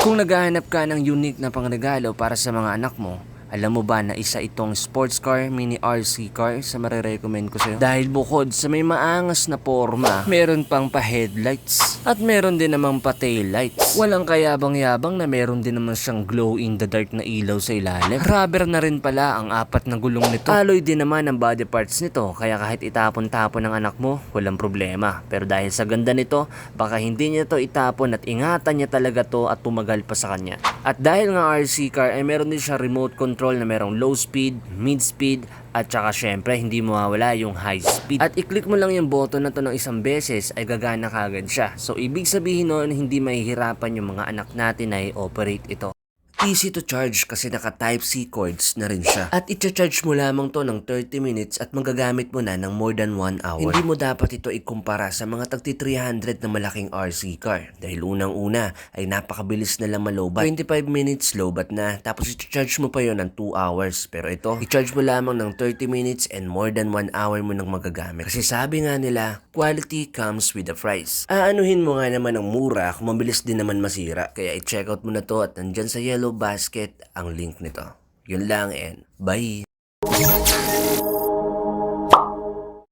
Kung naghahanap ka ng unique na pangregalo para sa mga anak mo, alam mo ba na isa itong sports car, mini RC car sa marirecommend ko sa'yo? Dahil bukod sa may maangas na forma, meron pang pa-headlights at meron din namang pa-taillights. Walang kayabang-yabang na meron din naman siyang glow-in-the-dark na ilaw sa ilalim. Rubber na rin pala ang apat na gulong nito. Alloy din naman ang body parts nito, kaya kahit itapon-tapon ng anak mo, walang problema. Pero dahil sa ganda nito, baka hindi niya to itapon at ingatan niya talaga to at tumagal pa sa kanya. At dahil nga RC car ay meron din siya remote control na merong low speed, mid speed, at saka syempre hindi mawawala yung high speed. At i-click mo lang yung button na to ng isang beses ay gagana kagad siya. So ibig sabihin nun hindi mahihirapan yung mga anak natin na i-operate ito. Easy to charge kasi naka Type-C cords na rin siya. At i-charge mo lamang to ng 30 minutes at magagamit mo na ng more than 1 hour. Hindi mo dapat ito ikumpara sa mga tagti 300 na malaking RC car. Dahil unang-una ay napakabilis na lang malobat. 25 minutes lobat na. Tapos i-charge mo pa yon ng 2 hours. Pero ito, i-charge mo lamang ng 30 minutes and more than 1 hour mo nang magagamit. Kasi sabi nga nila, quality comes with the price. Aanuhin mo nga naman ang mura kung mabilis din naman masira. Kaya i-check out mo na to at nandyan sa yellow basket ang link nito. Yun lang and bye!